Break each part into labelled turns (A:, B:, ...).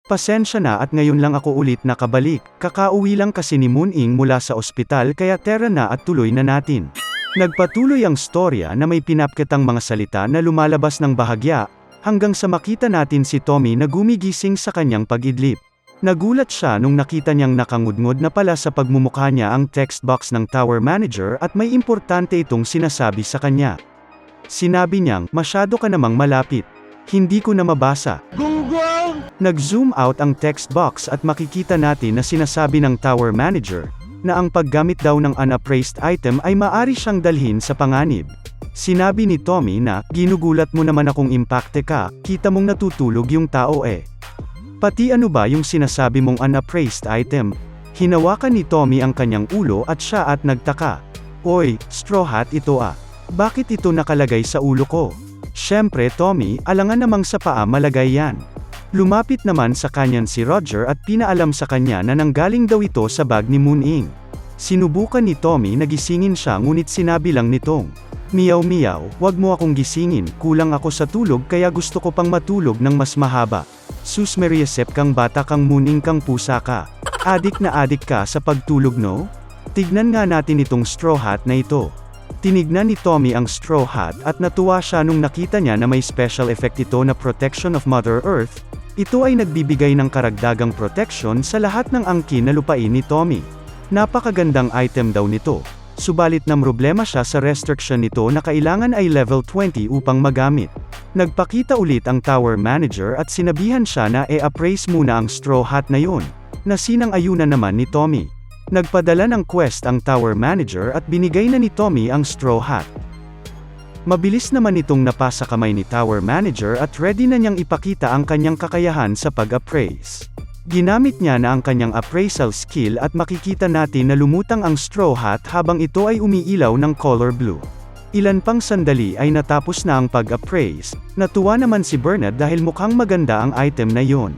A: Pasensya na at ngayon lang ako ulit nakabalik. Kakauwi lang kasi ni Moon-ing mula sa ospital kaya tara na at tuloy na natin. Nagpatuloy ang storya na may pinapkitang mga salita na lumalabas ng bahagya, hanggang sa makita natin si Tommy na gumigising sa kanyang pag-idlip. Nagulat siya nung nakita niyang nakangudngod na pala sa pagmumukha niya ang text box ng tower manager at may importante itong sinasabi sa kanya. Sinabi niyang, "Masyado ka namang malapit. Hindi ko na mabasa." Gunggong! Nag-zoom out ang text box at makikita natin na sinasabi ng tower manager, na ang paggamit daw ng unappraised item ay maaari siyang dalhin sa panganib. Sinabi ni Tommy na, "Ginugulat mo naman akong impacte ka, kita mong natutulog yung tao eh. Pati ano ba yung sinasabi mong unappraised item?" Hinawakan ni Tommy ang kanyang ulo at siya at nagtaka. "Oy, straw hat ito ah. Bakit ito nakalagay sa ulo ko?" Siyempre Tommy, alangan namang sa paa malagay yan. Lumapit naman sa kanyan si Roger at pinaalam sa kanya na nanggaling daw ito sa bag ni Moon-ing. Sinubukan ni Tommy na gisingin siya ngunit sinabi lang nitong, "Miyaw miyaw, wag mo akong gisingin, kulang ako sa tulog kaya gusto ko pang matulog ng mas mahaba. Sus Mariasep kang bata kang Moon-ing kang pusa ka. Adik na adik ka sa pagtulog no? Tignan nga natin itong straw hat na ito." Tinignan ni Tommy ang straw hat at natuwa siya nung nakita niya na may special effect ito na Protection of Mother Earth. Ito ay nagbibigay ng karagdagang protection sa lahat ng angkin na lupain ni Tommy. Napakagandang item daw nito. Subalit na problema siya sa restriction nito na kailangan ay level 20 upang magamit. Nagpakita ulit ang tower manager at sinabihan siya na appraise muna ang straw hat na yun. Nasinang-ayunan naman ni Tommy. Nagpadala ng quest ang tower manager at binigay na ni Tommy ang straw hat. Mabilis naman itong napasa kamay ni tower manager at ready na niyang ipakita ang kanyang kakayahan sa pag-appraise. Ginamit niya na ang kanyang appraisal skill at makikita natin na lumutang ang straw hat habang ito ay umiilaw ng color blue. Ilan pang sandali ay natapos na ang pag-appraise. Natuwa naman si Bernard dahil mukhang maganda ang item na yon.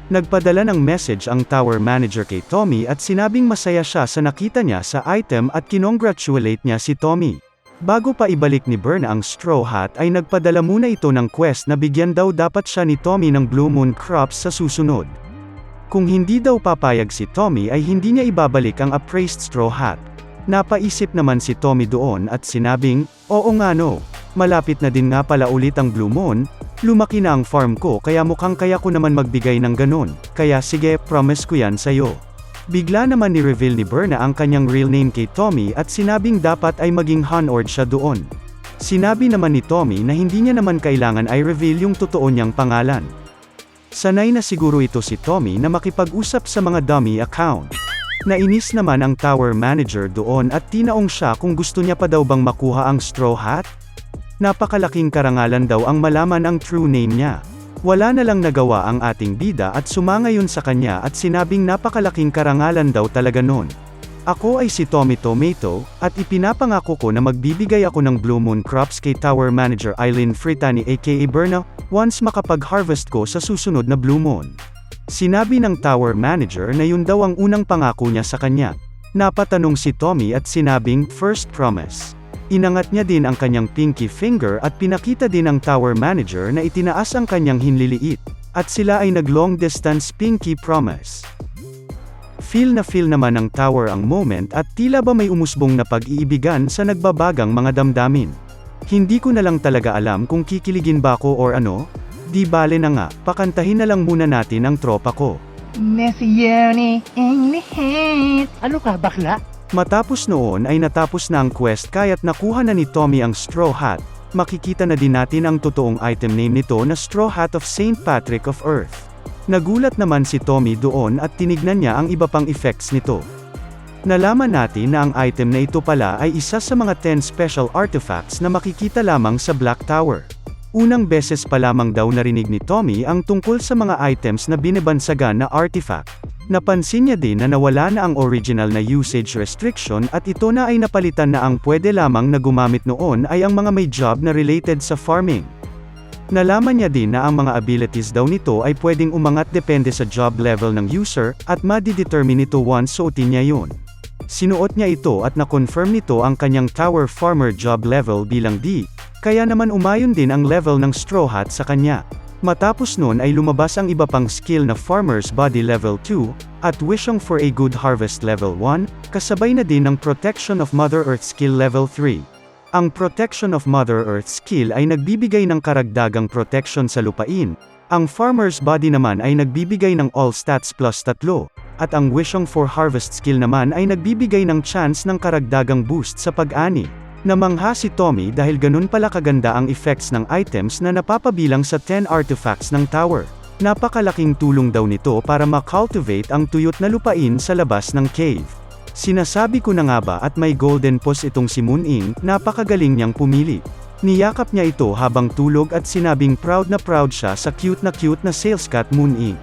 A: Nagpadala ng message ang tower manager kay Tommy at sinabing masaya siya sa nakita niya sa item at kinongratulate niya si Tommy. Bago pa ibalik ni Berna ang straw hat ay nagpadala muna ito ng quest na bigyan daw dapat siya ni Tommy ng Blue Moon Crops sa susunod. Kung hindi daw papayag si Tommy ay hindi niya ibabalik ang appraised straw hat. Napaisip naman si Tommy doon at sinabing, "Oo nga no, malapit na din nga pala ulit ang Blue Moon. Lumaki na ang farm ko kaya mukhang kaya ko naman magbigay ng ganun, kaya sige, promise ko yan sa'yo." Bigla naman ni-reveal ni Berna ang kanyang real name kay Tommy at sinabing dapat ay maging Honord siya doon. Sinabi naman ni Tommy na hindi niya naman kailangan ay reveal yung totoo niyang pangalan. Sanay na siguro ito si Tommy na makipag-usap sa mga dummy account. Nainis naman ang tower manager doon at tinaong siya kung gusto niya pa daw bang makuha ang straw hat. Napakalaking karangalan daw ang malaman ang true name niya. Wala na lang nagawa ang ating bida at sumangayon sa kanya at sinabing napakalaking karangalan daw talaga nun. "Ako ay si Tommy Tomato, at ipinapangako ko na magbibigay ako ng Blue Moon Crops kay Tower Manager Eileen Fritani aka Berna, once makapag-harvest ko sa susunod na Blue Moon." Sinabi ng Tower Manager na yun daw ang unang pangako niya sa kanya. Napatanong si Tommy at sinabing, "First promise." Inangat niya din ang kanyang pinky finger at pinakita din ng tower manager na itinaas ang kanyang hinliliit, at sila ay nag-long distance pinky promise. Feel naman ng tower ang moment at tila ba may umusbong na pag-iibigan sa nagbabagang mga damdamin. Hindi ko na lang talaga alam kung kikiligin ba ako or ano. Di bale na nga, pakantahin na lang muna natin ang tropa ko.
B: Messione ang lahat. Ano ka, bakla?
A: Matapos noon ay natapos na ang quest kaya't nakuha na ni Tommy ang straw hat. Makikita na din natin ang totoong item name nito na Straw Hat of St. Patrick of Earth. Nagulat naman si Tommy doon at tinignan niya ang iba pang effects nito. Nalaman natin na ang item na ito pala ay isa sa mga 10 special artifacts na makikita lamang sa Black Tower. Unang beses pa lamang daw narinig ni Tommy ang tungkol sa mga items na binibansagan na artifact. Napansin niya din na nawala na ang original na usage restriction at ito na ay napalitan na ang pwede lamang na gumamit noon ay ang mga may job na related sa farming. Nalaman niya din na ang mga abilities daw nito ay pwedeng umangat depende sa job level ng user, at madidetermine ito once suotin niya yun. Sinuot niya ito at na-confirm nito ang kanyang tower farmer job level bilang D, kaya naman umayon din ang level ng straw hat sa kanya. Matapos nun ay lumabas ang iba pang skill na Farmer's Body Level 2, at Wishing for a Good Harvest Level 1, kasabay na din ng Protection of Mother Earth Skill Level 3. Ang Protection of Mother Earth skill ay nagbibigay ng karagdagang protection sa lupain, ang Farmer's Body naman ay nagbibigay ng All Stats plus 3, at ang Wishing for Harvest skill naman ay nagbibigay ng chance ng karagdagang boost sa pag-ani. Namangha si Tommy dahil ganun pala kaganda ang effects ng items na napapabilang sa 10 artifacts ng tower. Napakalaking tulong daw nito para ma-cultivate ang tuyot na lupain sa labas ng cave. Sinasabi ko na nga ba at may golden pose itong si Moon Ing, napakagaling niyang pumili. Niyakap niya ito habang tulog at sinabing proud na proud siya sa cute na sales cat Moon Ing.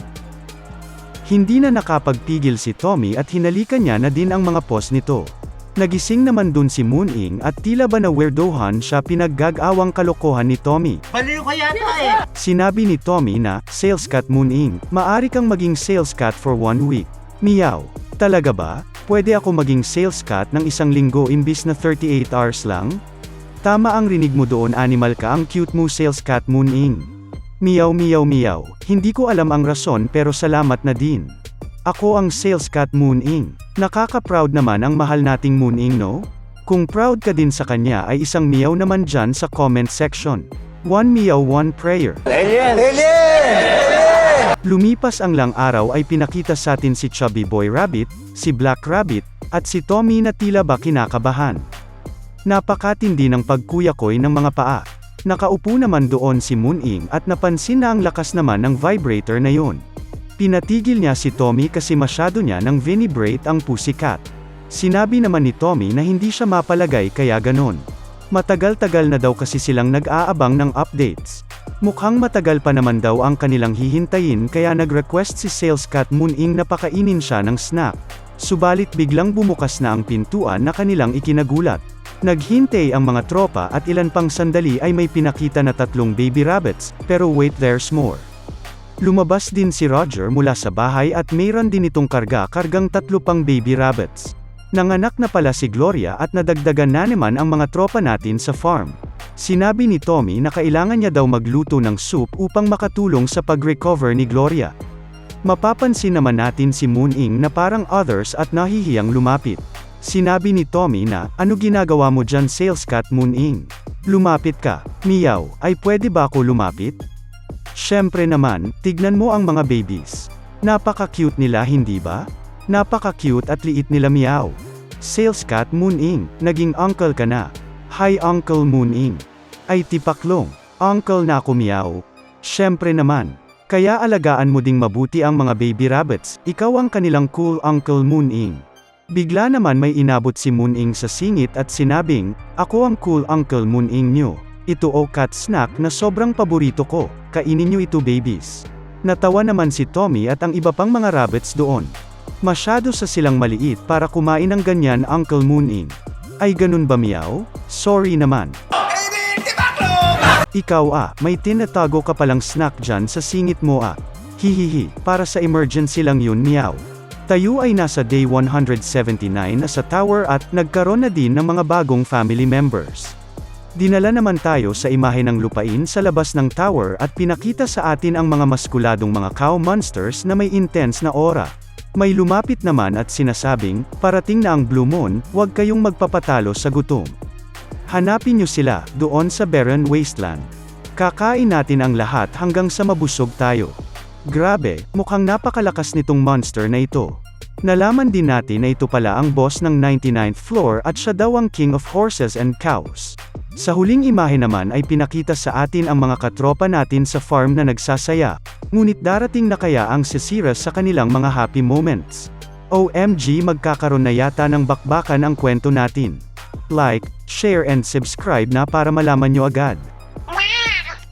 A: Hindi na nakapagpigil si Tommy at hinalikan niya na din ang mga pose nito. Nagising naman dun si Moon Ing at tila ba na weirdohan siya pinaggag-awang kalokohan ni Tommy.
B: Baliw ka yata eh!
A: Sinabi ni Tommy na, sales cat Moon Ing, maari kang maging sales cat for 1 week. Meow. Talaga ba? Pwede ako maging sales cat ng 1 linggo imbis na 38 hours lang? Tama ang rinig mo doon, animal ka, ang cute mo sales cat Moon Ing. Meow meow meow. Hindi ko alam ang rason pero salamat na din. Ako ang sales cat Moon Ing. Nakaka-proud naman ang mahal nating Moon Ing, no? Kung proud ka din sa kanya ay isang meow naman dyan sa comment section. 1 meow 1 prayer.
B: Alien! Alien!
A: Lumipas ang lang araw ay pinakita sa atin si Chubby Boy Rabbit, si Black Rabbit, at si Tommy na tila ba kinakabahan. Napakatindi ng pagkuyakoy ng mga paa. Nakaupo naman doon si Moon Ing at napansin na ang lakas naman ng vibrator na yon. Pinatigil niya si Tommy kasi masyado niya nang vibrate ang pussycat. Sinabi naman ni Tommy na hindi siya mapalagay kaya ganon. Matagal-tagal na daw kasi silang nag-aabang ng updates. Mukhang matagal pa naman daw ang kanilang hihintayin kaya nag-request si sales cat Moon Ing na pakainin siya ng snack. Subalit biglang bumukas na ang pintuan na kanilang ikinagulat. Naghintay ang mga tropa at ilan pang sandali ay may pinakita na 3 baby rabbits, pero wait, there's more. Lumabas din si Roger mula sa bahay at mayroon din itong kargang 3 pang baby rabbits. Nanganak na pala si Gloria at nadagdagan na naman ang mga tropa natin sa farm. Sinabi ni Tommy na kailangan niya daw magluto ng soup upang makatulong sa pag-recover ni Gloria. Mapapansin naman natin si Moon Ing na parang others at nahihiyang lumapit. Sinabi ni Tommy na, ano ginagawa mo dyan sales cat Moon Ing? Lumapit ka. Meow, ay pwede ba ako lumapit? Syempre naman, tignan mo ang mga babies. Napaka-cute nila, hindi ba? Napaka-cute at liit nila, meow. Sales cat Moon Ing, naging uncle ka na. Hi Uncle Moon Ing. Ay tipaklong, uncle na ako, meow. Syempre naman. Kaya alagaan mo ding mabuti ang mga baby rabbits, ikaw ang kanilang cool Uncle Moon Ing. Bigla naman may inabot si Moon Ing sa singit at sinabing, ako ang cool Uncle Moon Ing nyo. Ito o cat snack na sobrang paborito ko, kainin nyo ito babies. Natawa naman si Tommy at ang iba pang mga rabbits doon. Masyado sa silang maliit para kumain ng ganyan Uncle Moon Ing. Ay ganun ba meow? Sorry naman. Ikaw may tinatago ka palang snack dyan sa singit mo Hihihi, para sa emergency lang yun meow. Tayo ay nasa day 179 na sa tower at nagkaroon na din ng mga bagong family members. Dinala naman tayo sa imahe ng lupain sa labas ng tower at pinakita sa atin ang mga maskuladong mga cow monsters na may intense na aura. May lumapit naman at sinasabing, parating na ang Blue Moon, huwag kayong magpapatalo sa gutom. Hanapin nyo sila, doon sa barren wasteland. Kakain natin ang lahat hanggang sa mabusog tayo. Grabe, mukhang napakalakas nitong monster na ito. Nalaman din natin na ito pala ang boss ng 99th floor at siya daw ang king of horses and cows. Sa huling imahe naman ay pinakita sa atin ang mga katropa natin sa farm na nagsasaya, ngunit darating na kaya ang sisira sa kanilang mga happy moments. OMG, magkakaroon na yata ng bakbakan ang kwento natin. Like, share and subscribe na para malaman nyo agad.